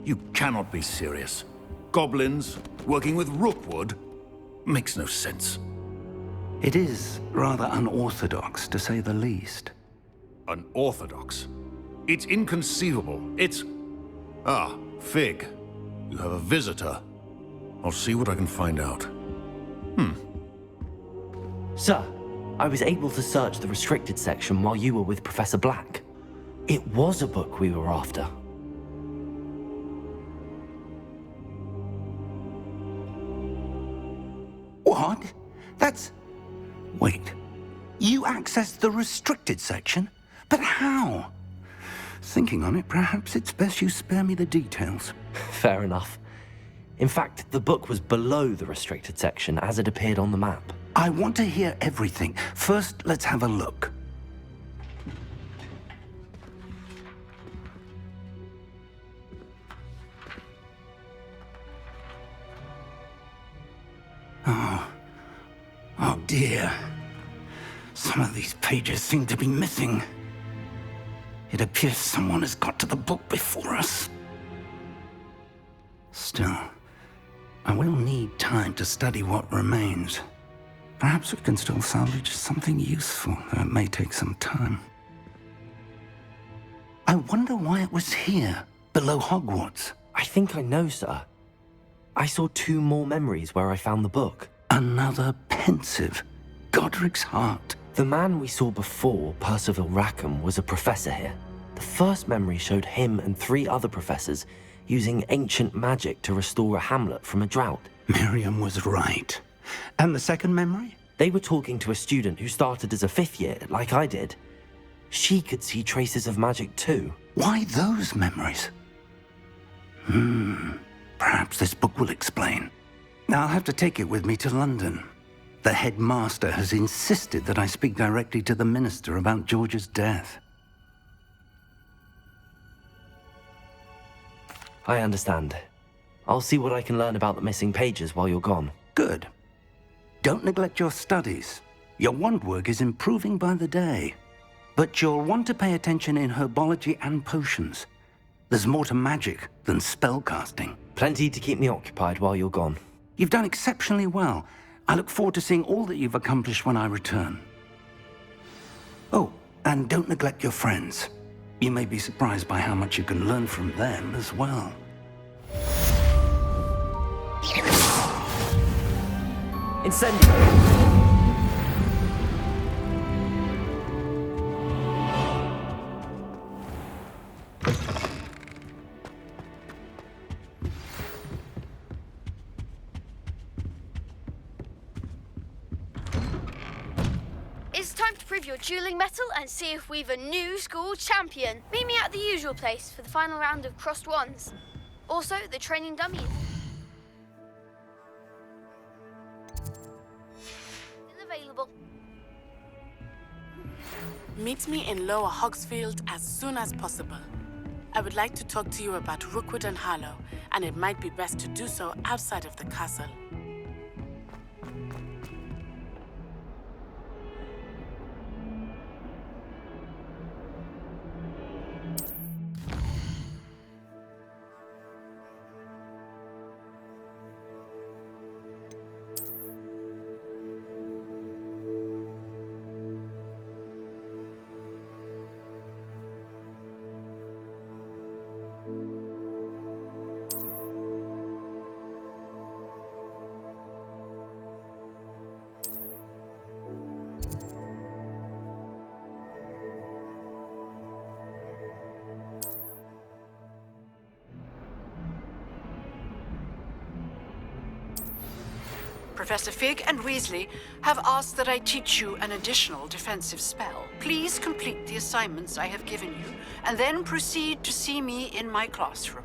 You cannot be serious. Goblins working with Rookwood? Makes no sense. It is rather unorthodox, to say the least. Unorthodox? It's inconceivable. It's... Ah, Fig. You have a visitor. I'll see what I can find out. Sir, I was able to search the restricted section while you were with Professor Black. It was a book we were after. What? That's... Wait. You accessed the restricted section? But how? Thinking on it, perhaps it's best you spare me the details. Fair enough. In fact, the book was below the restricted section as it appeared on the map. I want to hear everything. First, let's have a look. Oh dear. Some of these pages seem to be missing. It appears someone has got to the book before us. Still, I will need time to study what remains. Perhaps we can still salvage something useful, though it may take some time. I wonder why it was here, below Hogwarts. I think I know, sir. I saw 2 more memories where I found the book. Another pensive. Godric's heart. The man we saw before, Percival Rackham, was a professor here. The first memory showed him and 3 other professors using ancient magic to restore a hamlet from a drought. Miriam was right. And the second memory? They were talking to a student who started as a 5th year, like I did. She could see traces of magic too. Why those memories? Perhaps this book will explain. I'll have to take it with me to London. The headmaster has insisted that I speak directly to the minister about George's death. I understand. I'll see what I can learn about the missing pages while you're gone. Good. Don't neglect your studies. Your wand work is improving by the day. But you'll want to pay attention in herbology and potions. There's more to magic than spellcasting. Plenty to keep me occupied while you're gone. You've done exceptionally well. I look forward to seeing all that you've accomplished when I return. Oh, and don't neglect your friends. You may be surprised by how much you can learn from them as well. Incendio! It's time to prove your dueling mettle and see if we've a new school champion. Meet me at the usual place for the final round of crossed wands. Also, the training dummy. Still available. Meet me in Lower Hogsfield as soon as possible. I would like to talk to you about Rookwood and Harlow, and it might be best to do so outside of the castle. Professor Fig and Weasley have asked that I teach you an additional defensive spell. Please complete the assignments I have given you, and then proceed to see me in my classroom.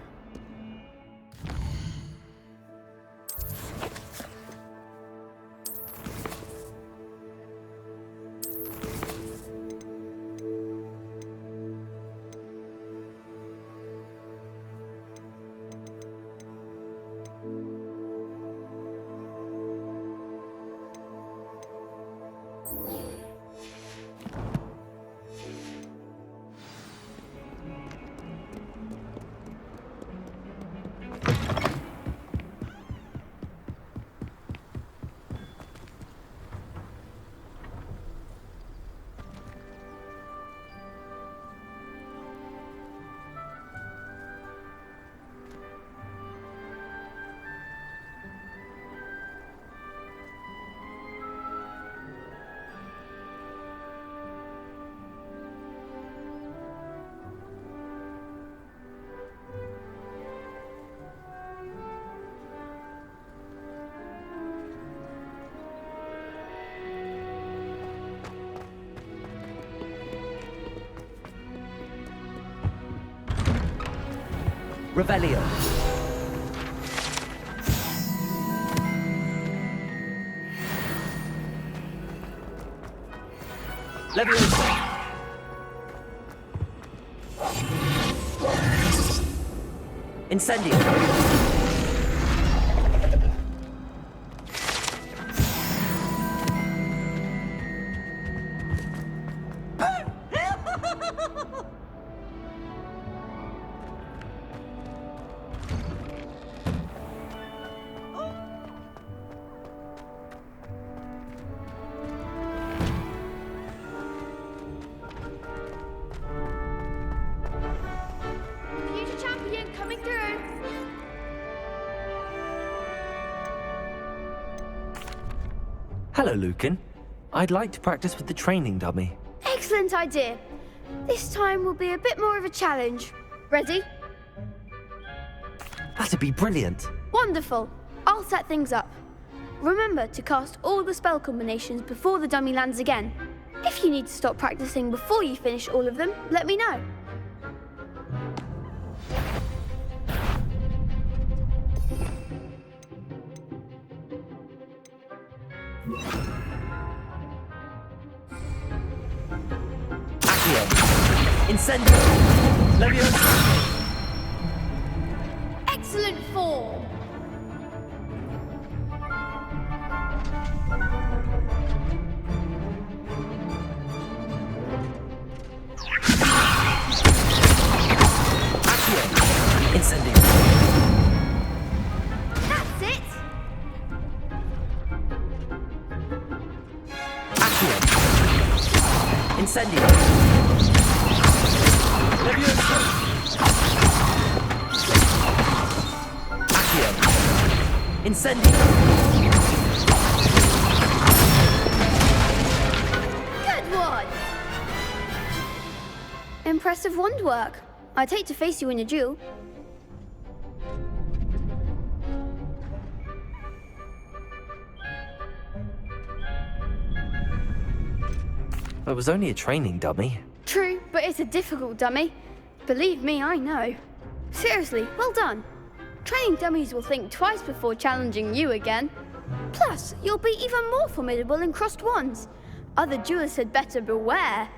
Revelio. Leviosa. Incendio. Future champion coming through. Hello, Lucan. I'd like to practice with the training dummy. Excellent idea. This time will be a bit more of a challenge. Ready? That'd be brilliant. Wonderful. I'll set things up. Remember to cast all the spell combinations before the dummy lands again. If you need to stop practicing before you finish all of them, let me know. Accio. Incendio. Leviosa. Excellent form. Accio. Incendio. That's it. Accio. Incendio. Leviosa. Accio. Incendio. Good one. Impressive wand work. I'd hate to face you in a duel. It was only a training dummy. True, but it's a difficult dummy. Believe me, I know. Seriously, well done. Training dummies will think twice before challenging you again. Plus, you'll be even more formidable in crossed wands. Other duelists had better beware.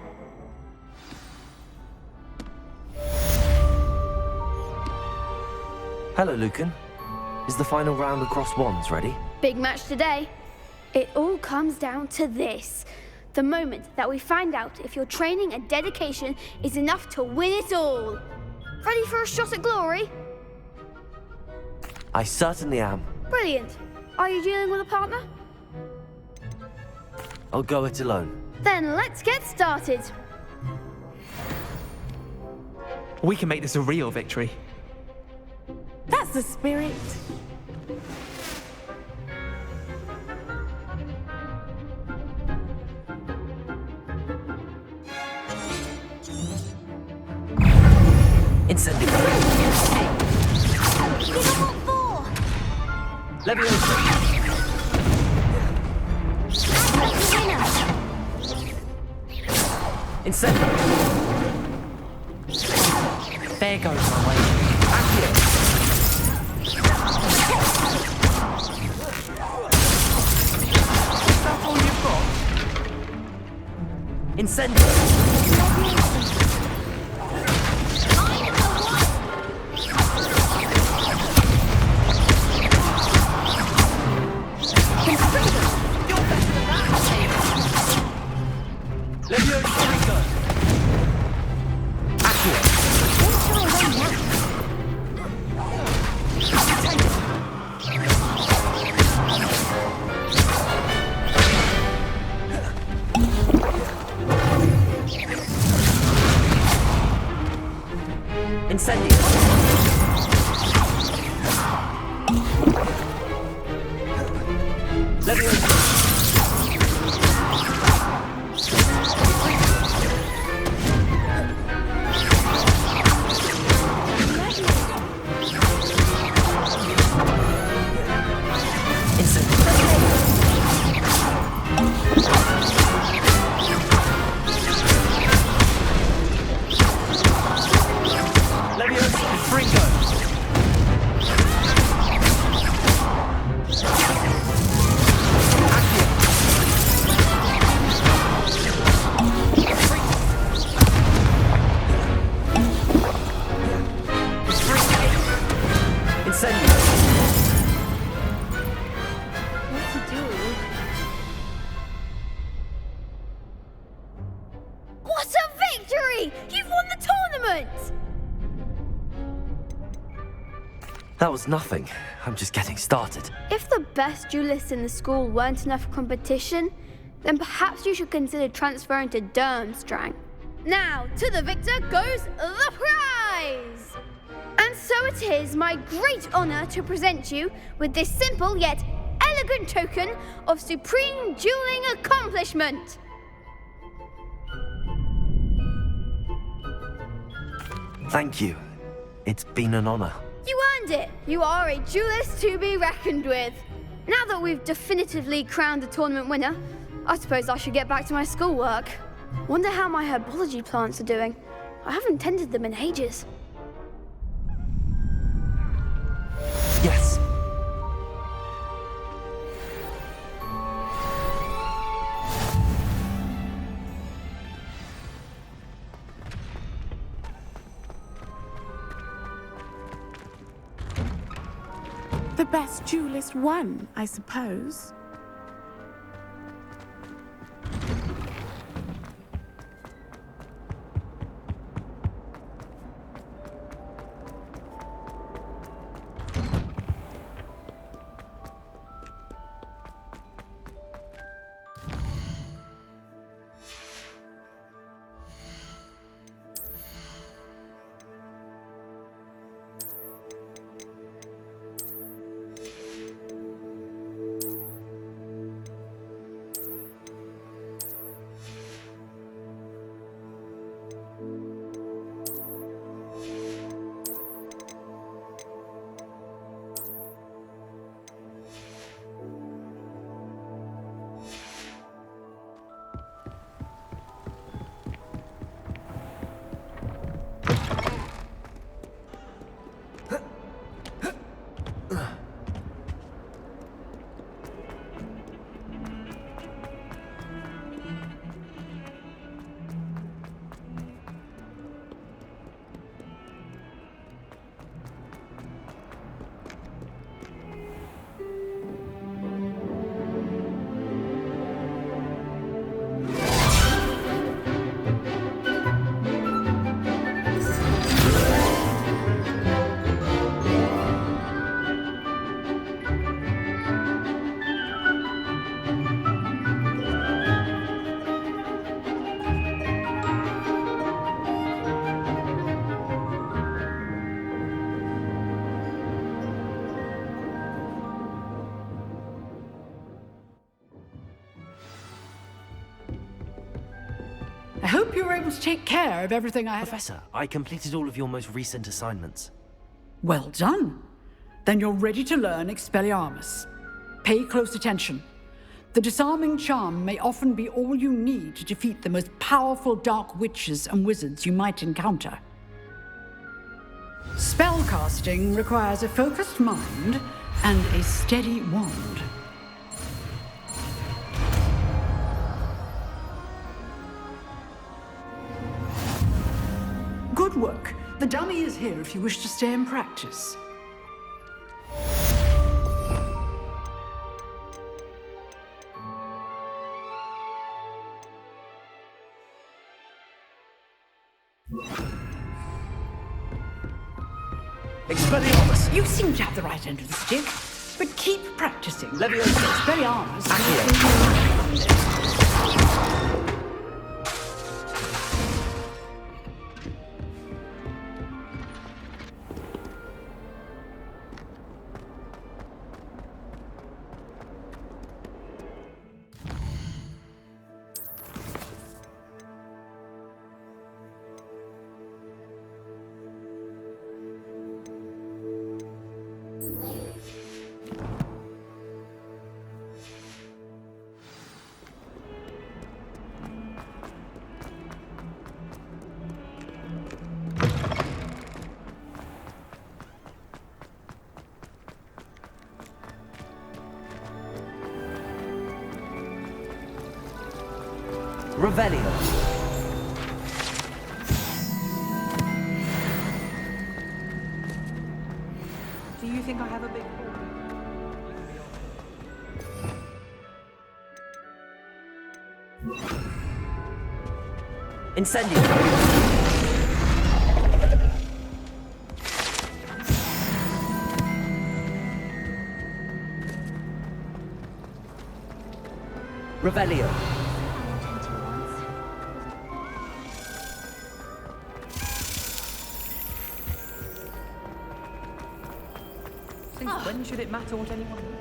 Hello, Lucan. Is the final round of crossed wands ready? Big match today. It all comes down to this. The moment that we find out if your training and dedication is enough to win it all. Ready for a shot at glory? I certainly am. Brilliant. Are you dealing with a partner? I'll go it alone. Then let's get started. We can make this a real victory. That's the spirit. Incendio. Leviosa. Incendio. There goes my way. Accio. Is that all you've got? Incendio. Leviosa. Accio. Incendio. Leviosa. Leviosa. Free. won't! That was nothing. I'm just getting started. If the best duelists in the school weren't enough for competition, then perhaps you should consider transferring to Durmstrang. Now, to the victor goes the prize! And so it is my great honor to present you with this simple yet elegant token of supreme dueling accomplishment. Thank you. It's been an honor. You earned it. You are a duelist to be reckoned with. Now that we've definitively crowned the tournament winner, I suppose I should get back to my schoolwork. Wonder how my herbology plants are doing. I haven't tended them in ages. Yes. The best duelist won, I suppose. I hope you were able to take care of everything I had. Professor, I completed all of your most recent assignments. Well done. Then you're ready to learn Expelliarmus. Pay close attention. The disarming charm may often be all you need to defeat the most powerful dark witches and wizards you might encounter. Spellcasting requires a focused mind and a steady wand. Good work. The dummy is here if you wish to stay and practice. Expelliarmus! You seem to have the right end of the stick, but keep practicing. Leviosa! Expelliarmus. Revelio. Do you think I have a big... Incendio. Revelio. Since when should it matter what anyone knows?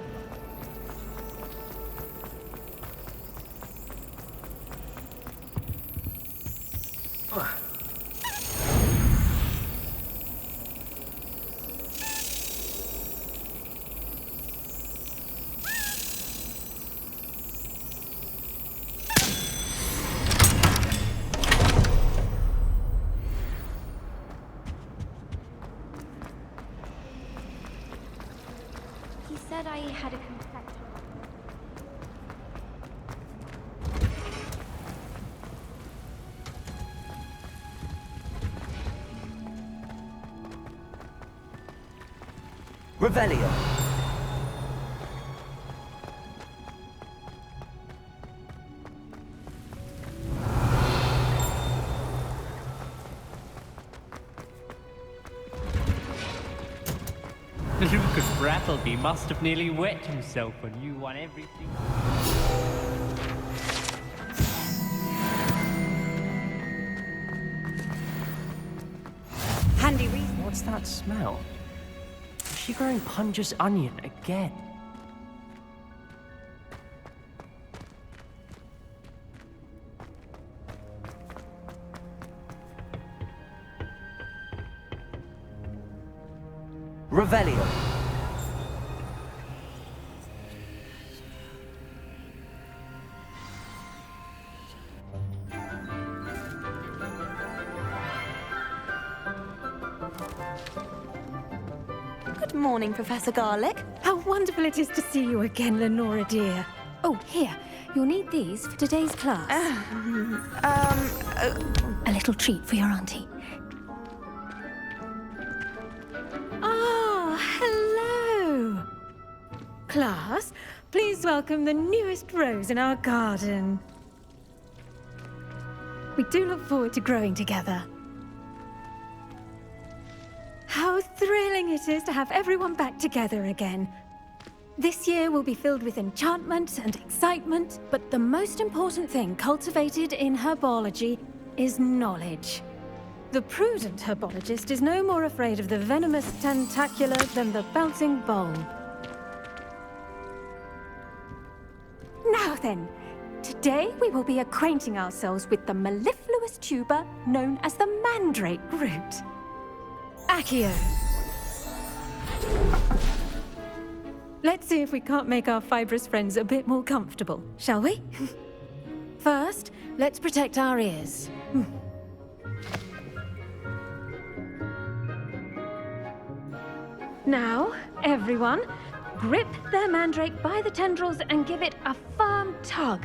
He said I had a complexion. Revelio. Lucas Brattleby must have nearly wet himself when you won everything. Handy reason. What's that smell? Is she growing Punja's onion again? Revelio. Good morning, Professor Garlick. How wonderful it is to see you again, Lenora dear. Oh, here. You'll need these for today's class. A little treat for your auntie. Ah, hello. Class, please welcome the newest rose in our garden. We do look forward to growing together. How thrilling it is to have everyone back together again. This year will be filled with enchantment and excitement, but the most important thing cultivated in herbology is knowledge. The prudent herbologist is no more afraid of the venomous tentacula than the bouncing bulb. Now then, today we will be acquainting ourselves with the mellifluous tuber known as the mandrake root. Accio. Let's see if we can't make our fibrous friends a bit more comfortable, shall we? First, let's protect our ears. Now, everyone, grip their mandrake by the tendrils and give it a firm tug.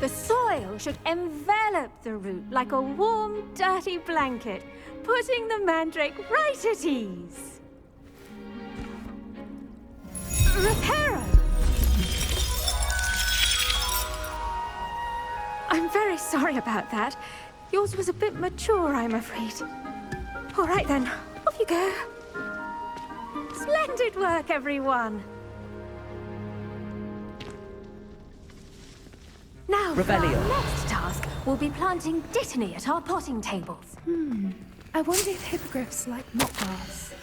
The soil should envelop the root like a warm, dirty blanket, putting the mandrake right at ease. Reparo! I'm very sorry about that. Yours was a bit mature, I'm afraid. All right then, off you go. Splendid work, everyone. Now, for Revelio. our next task, we'll be planting dittany at our potting tables. I wonder if hippogriffs like mock grass.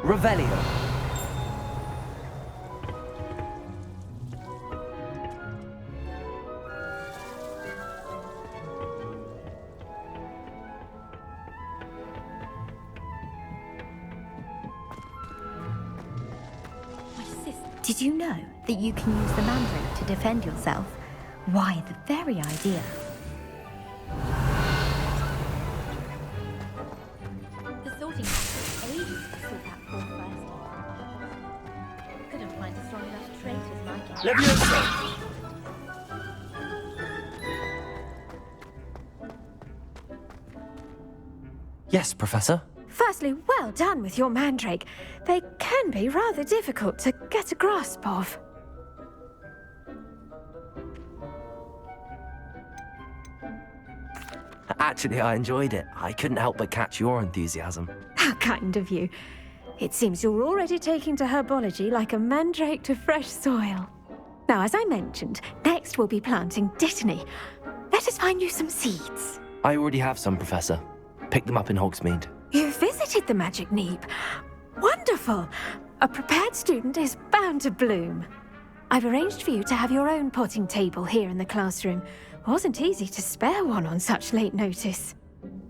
Revelio. Did you know that you can use the mandrake to defend yourself? Why, the very idea. The sorting hat took ages to sort that poor first. Couldn't find a strong enough traitors like it. Leviosa! Yes, Professor? Firstly, well done with your mandrake. They can be rather difficult to get a grasp of. Actually, I enjoyed it. I couldn't help but catch your enthusiasm. How kind of you. It seems you're already taking to herbology like a mandrake to fresh soil. Now, as I mentioned, next we'll be planting dittany. Let us find you some seeds. I already have some, Professor. Picked them up in Hogsmeade. You visited the Magic Neep. Wonderful. A prepared student is bound to bloom. I've arranged for you to have your own potting table here in the classroom. Wasn't easy to spare one on such late notice.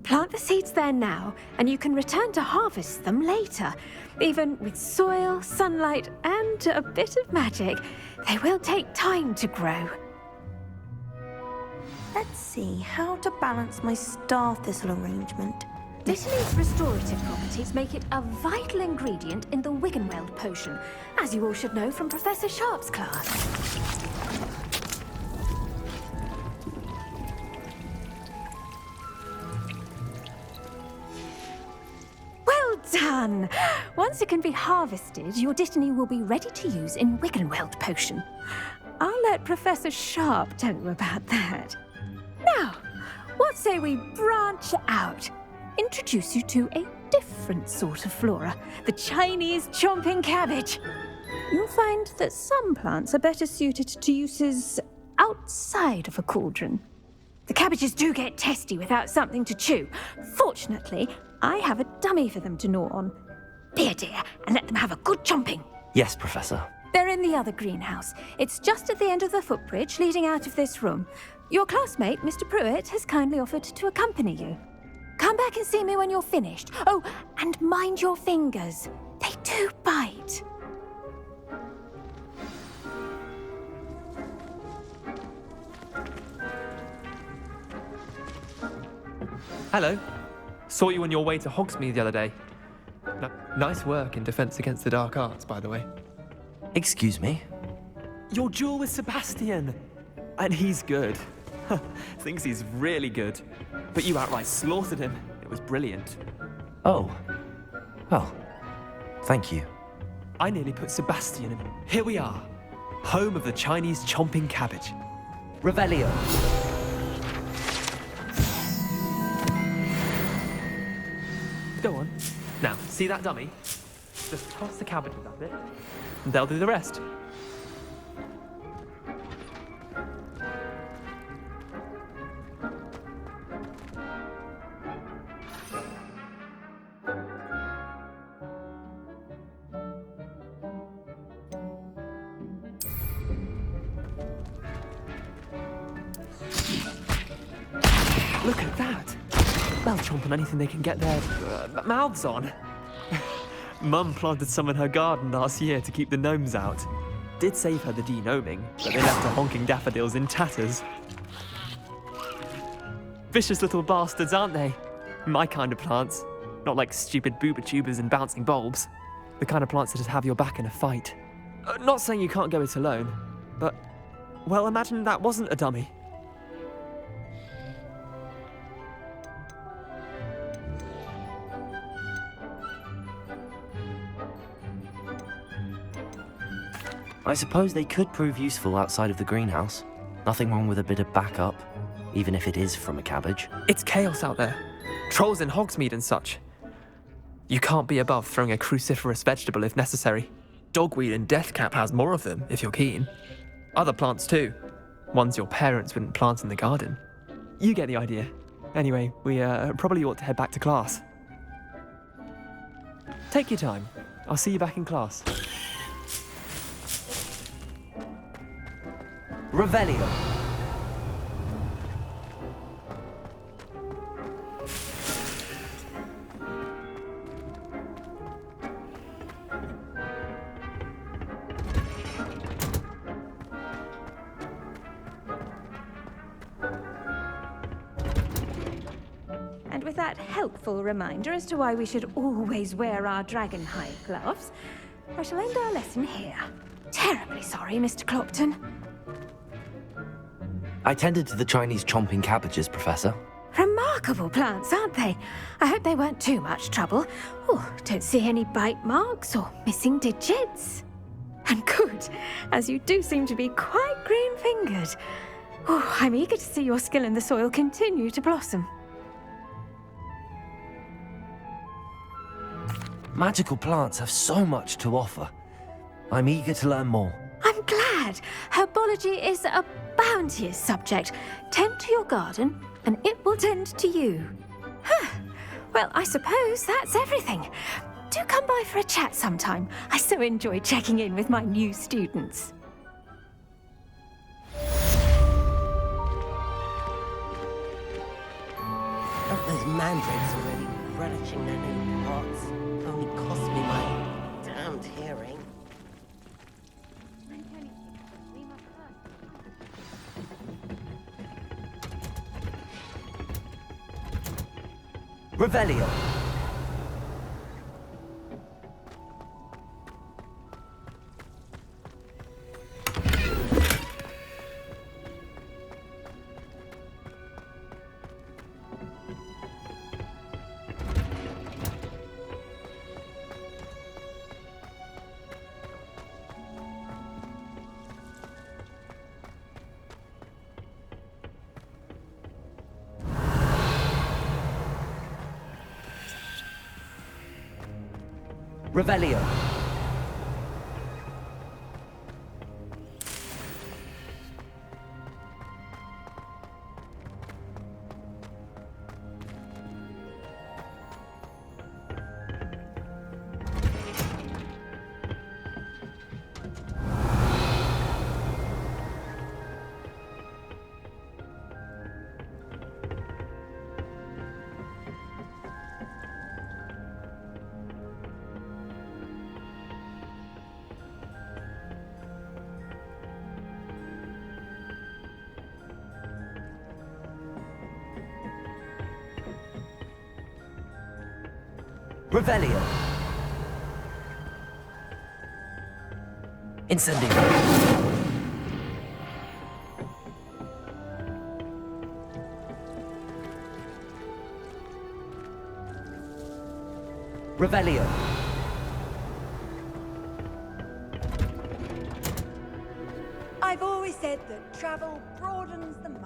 Plant the seeds there now, and you can return to harvest them later. Even with soil, sunlight, and a bit of magic, they will take time to grow. Let's see how to balance my star thistle arrangement. Dittany's restorative properties make it a vital ingredient in the Wiggenweld potion, as you all should know from Professor Sharp's class. Well done! Once it can be harvested, your dittany will be ready to use in Wiggenweld potion. I'll let Professor Sharp tell you about that. Now, what say we branch out? Introduce you to a different sort of flora, the Chinese chomping cabbage. You'll find that some plants are better suited to uses outside of a cauldron. The cabbages do get testy without something to chew. Fortunately, I have a dummy for them to gnaw on. Be a dear and let them have a good chomping. Yes, Professor. They're in the other greenhouse. It's just at the end of the footbridge leading out of this room. Your classmate, Mr. Pruitt, has kindly offered to accompany you. Come back and see me when you're finished. Oh, and mind your fingers. They do bite. Hello. Saw you on your way to Hogsmeade the other day. Nice work in Defense Against the Dark Arts, by the way. Excuse me? Your duel with Sebastian. And he's good. Thinks he's really good. But you outright slaughtered him. It was brilliant. Oh. Well, thank you. I nearly put Sebastian in. Here we are. Home of the Chinese chomping cabbage. Revelio. Go on. Now, see that dummy? Just toss the cabbages at it, and they'll do the rest. Look at that! They'll chomp on anything they can get their mouths on. Mum planted some in her garden last year to keep the gnomes out. Did save her the de-gnoming, but they left her honking daffodils in tatters. Vicious little bastards, aren't they? My kind of plants. Not like stupid booba tubers and bouncing bulbs. The kind of plants that just have your back in a fight. Not saying you can't go it alone, but... well, imagine that wasn't a dummy. I suppose they could prove useful outside of the greenhouse. Nothing wrong with a bit of backup, even if it is from a cabbage. It's chaos out there. Trolls in Hogsmeade and such. You can't be above throwing a cruciferous vegetable if necessary. Dogweed and deathcap has more of them, if you're keen. Other plants too. Ones your parents wouldn't plant in the garden. You get the idea. Anyway, we probably ought to head back to class. Take your time. I'll see you back in class. Revelio. And with that helpful reminder as to why we should always wear our dragonhide gloves, I shall end our lesson here. Terribly sorry, Mr. Clopton. I tended to the Chinese chomping cabbages, Professor. Remarkable plants, aren't they? I hope they weren't too much trouble. Oh, don't see any bite marks or missing digits. And good, as you do seem to be quite green-fingered. Oh, I'm eager to see your skill in the soil continue to blossom. Magical plants have so much to offer. I'm eager to learn more. I'm glad. Herbology is a bounteous subject. Tend to your garden, and it will tend to you. Huh. Well, I suppose that's everything. Do come by for a chat sometime. I so enjoy checking in with my new students. Oh, those mandrakes are really relishing their new pots. Only cost me my damned hearing. Revelio. Revelio. Revelio. Incendio. Revelio. I've always said that travel broadens the mind.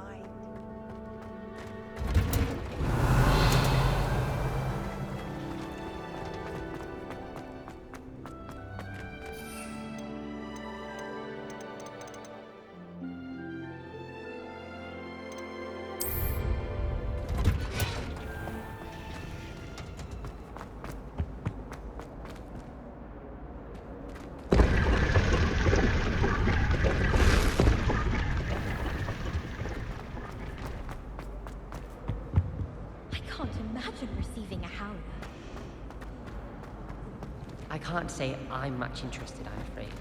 I can't say I'm much interested, I'm afraid.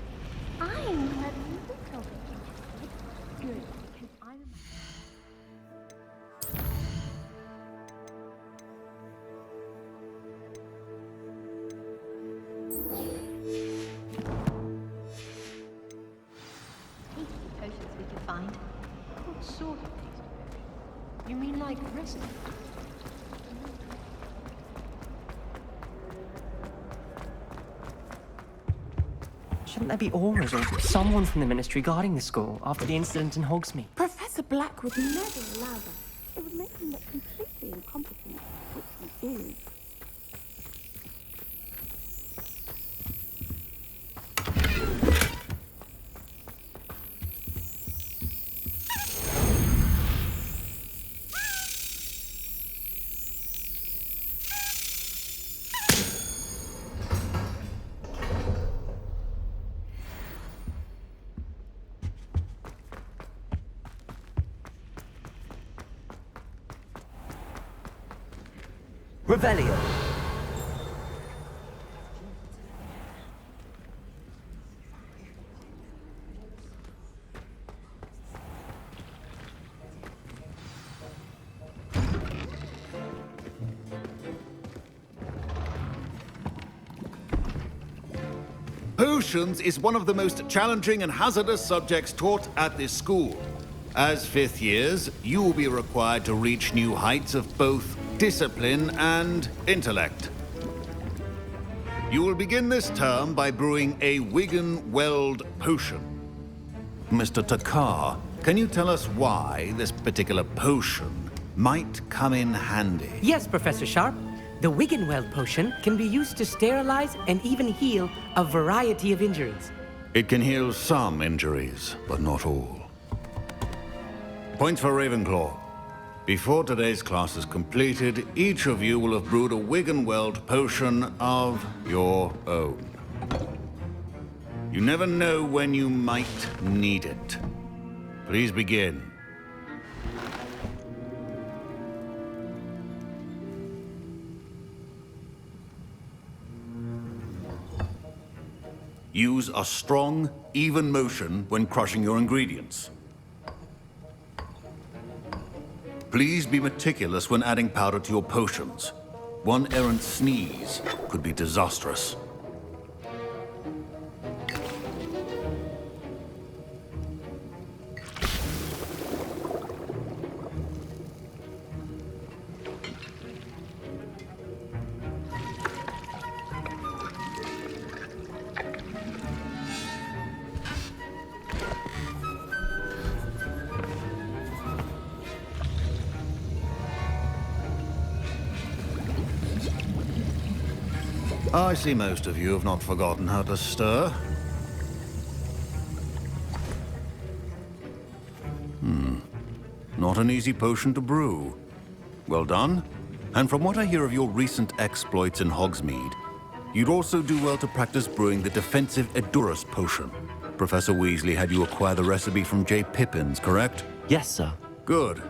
I'm a little bit interested. Good, because I'm tasty potions we could find. What sort of tasty? You mean like recipe? Shouldn't there be auras or someone from the ministry guarding the school after the incident in Hogsmeade? Professor Black would never allow that. It would make him look completely incompetent, which he is. Revelio. Potions is one of the most challenging and hazardous subjects taught at this school. As fifth years, you will be required to reach new heights of both discipline and intellect. You will begin this term by brewing a Wigan-Weld potion. Mr. Takar, can you tell us why this particular potion might come in handy? Yes, Professor Sharp. The Wigan-Weld potion can be used to sterilize and even heal a variety of injuries. It can heal some injuries, but not all. Points for Ravenclaw. Before today's class is completed, each of you will have brewed a Wigan-Weld potion of your own. You never know when you might need it. Please begin. Use a strong, even motion when crushing your ingredients. Please be meticulous when adding powder to your potions. One errant sneeze could be disastrous. I see most of you have not forgotten how to stir. Not an easy potion to brew. Well done. And from what I hear of your recent exploits in Hogsmeade, you'd also do well to practice brewing the defensive Edurus potion. Professor Weasley had you acquire the recipe from J. Pippin's, correct? Yes, sir. Good.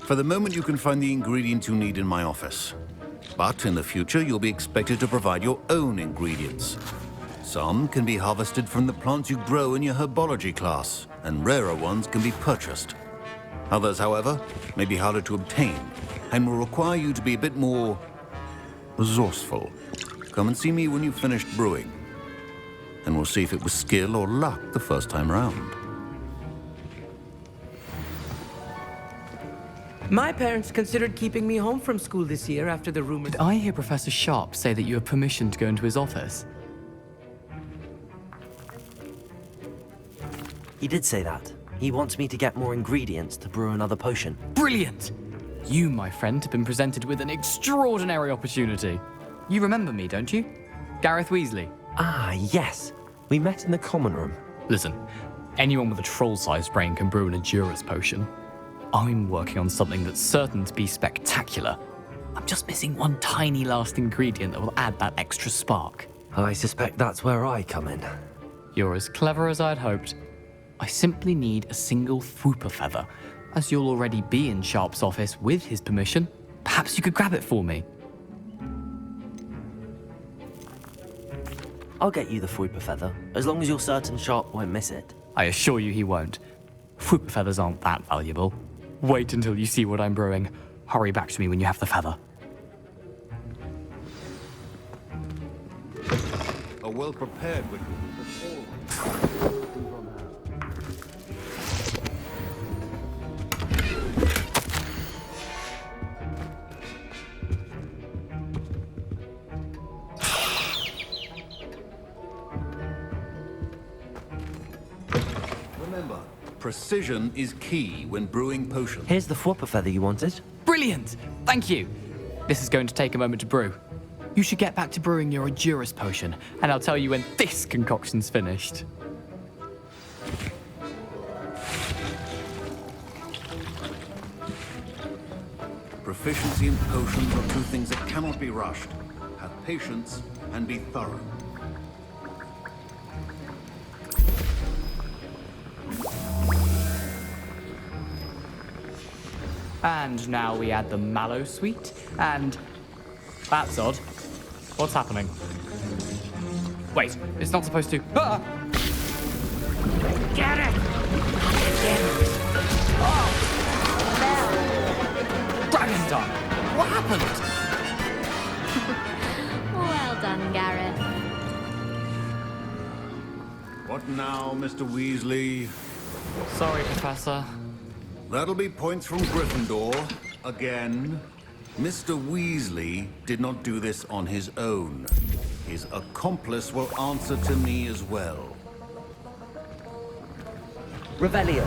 For the moment, you can find the ingredients you need in my office. But in the future, you'll be expected to provide your own ingredients. Some can be harvested from the plants you grow in your herbology class, and rarer ones can be purchased. Others, however, may be harder to obtain, and will require you to be a bit more resourceful. Come and see me when you've finished brewing, and we'll see if it was skill or luck the first time round. My parents considered keeping me home from school this year after the rumor. Did I hear Professor Sharp say that you have permission to go into his office? He did say that. He wants me to get more ingredients to brew another potion. Brilliant! You, my friend, have been presented with an extraordinary opportunity. You remember me, don't you? Gareth Weasley. Ah, yes. We met in the common room. Listen, anyone with a troll-sized brain can brew an Edurus potion. I'm working on something that's certain to be spectacular. I'm just missing one tiny last ingredient that will add that extra spark. I suspect that's where I come in. You're as clever as I'd hoped. I simply need a single Fwooper feather. As you'll already be in Sharp's office with his permission, perhaps you could grab it for me. I'll get you the Fwooper feather, as long as you're certain Sharp won't miss it. I assure you he won't. Fwooper feathers aren't that valuable. Wait until you see what I'm brewing. Hurry back to me when you have the feather. A well-prepared Remember, precision is key when brewing potions. Here's the Fwooper feather you wanted. Brilliant! Thank you! This is going to take a moment to brew. You should get back to brewing your Edurus potion, and I'll tell you when this concoction's finished. Proficiency in potions are two things that cannot be rushed. Have patience and be thorough. And now we add the mallow sweet, and That's odd. What's happening? Wait, it's not supposed to. Ah! Get it! Dragon's done! What happened? Well done, Gareth. What now, Mr. Weasley? Sorry, Professor. That'll be points from Gryffindor. Again. Mr. Weasley did not do this on his own. His accomplice will answer to me as well. Revelio.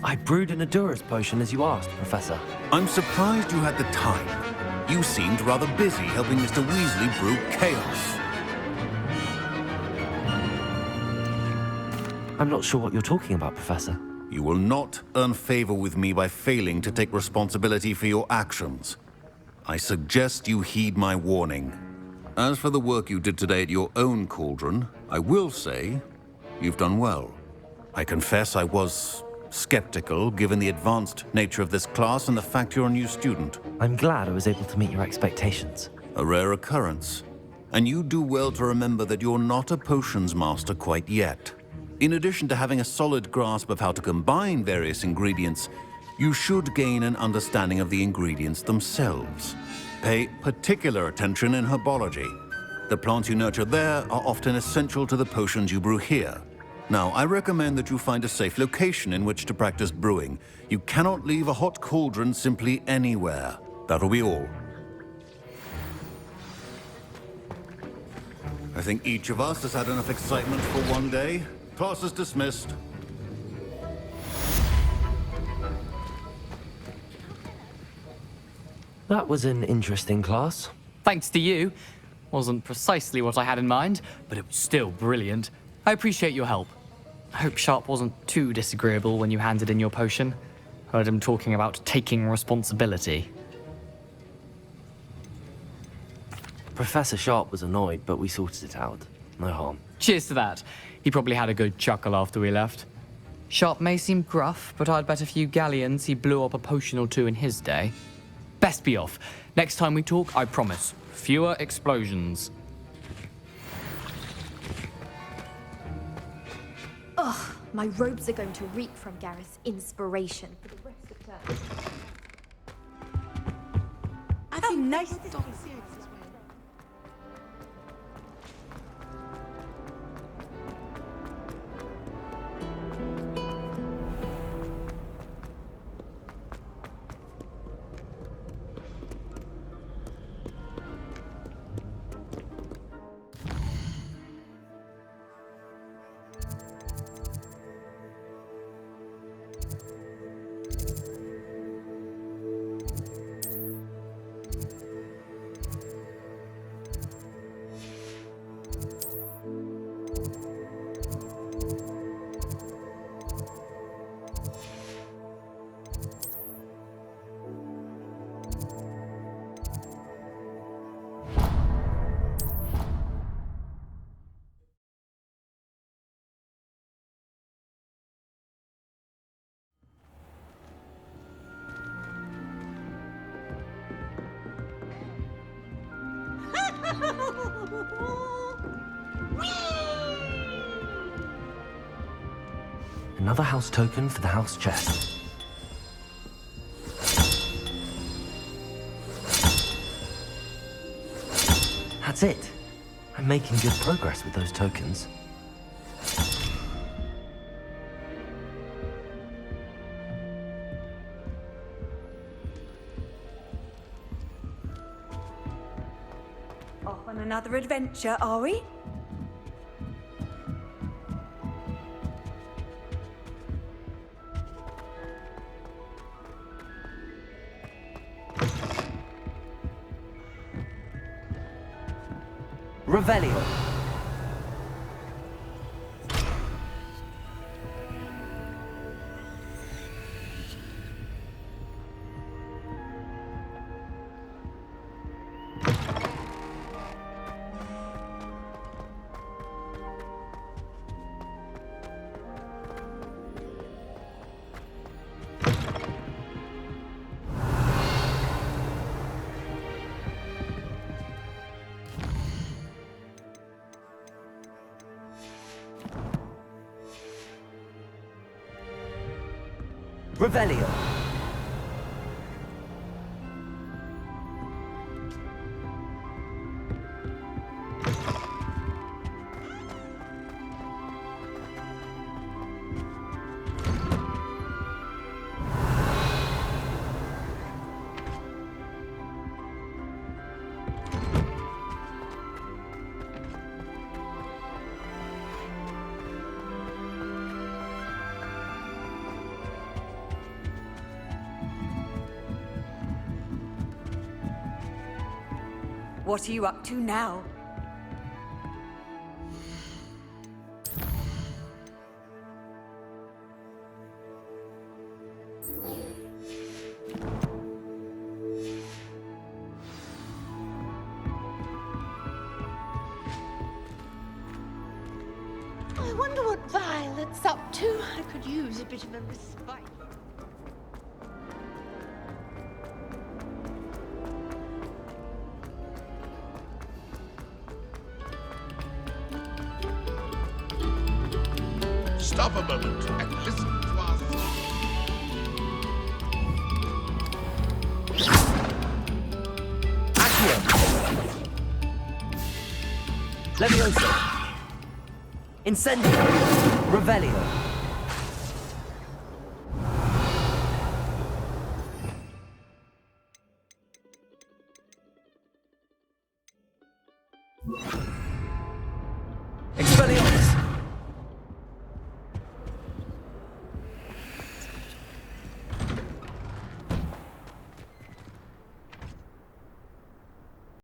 I brewed an Adura's potion as you asked, Professor. I'm surprised you had the time. You seemed rather busy helping Mr. Weasley brew chaos. I'm not sure what you're talking about, Professor. You will not earn favor with me by failing to take responsibility for your actions. I suggest you heed my warning. As for the work you did today at your own cauldron, I will say you've done well. I confess I was skeptical, given the advanced nature of this class and the fact you're a new student. I'm glad I was able to meet your expectations. A rare occurrence. And you do well to remember that you're not a potions master quite yet. In addition to having a solid grasp of how to combine various ingredients, you should gain an understanding of the ingredients themselves. Pay particular attention in herbology. The plants you nurture there are often essential to the potions you brew here. Now, I recommend that you find a safe location in which to practice brewing. You cannot leave a hot cauldron simply anywhere. That'll be all. I think each of us has had enough excitement for one day. Class is dismissed. That was an interesting class. Thanks to you. Wasn't precisely what I had in mind, but it was still brilliant. I appreciate your help. I hope Sharp wasn't too disagreeable when you handed in your potion. Heard him talking about taking responsibility. Professor Sharp was annoyed, but we sorted it out. No harm. Cheers to that. He probably had a good chuckle after we left. Sharp may seem gruff, but I'd bet a few galleons he blew up a potion or two in his day. Best be off. Next time we talk, I promise, fewer explosions. Ugh, my robes are going to reek from Gareth's inspiration for the rest of term. How nice to see you. Another house token for the house chest. That's it. I'm making good progress with those tokens. Off on another adventure, are we? Revelio. Revelio. What are you up to now? I wonder what Violet's up to. I could use a bit of a respite. Stop a moment and listen to our song. Accio. Levioso. Incendio. Revelio. Expelliarmus.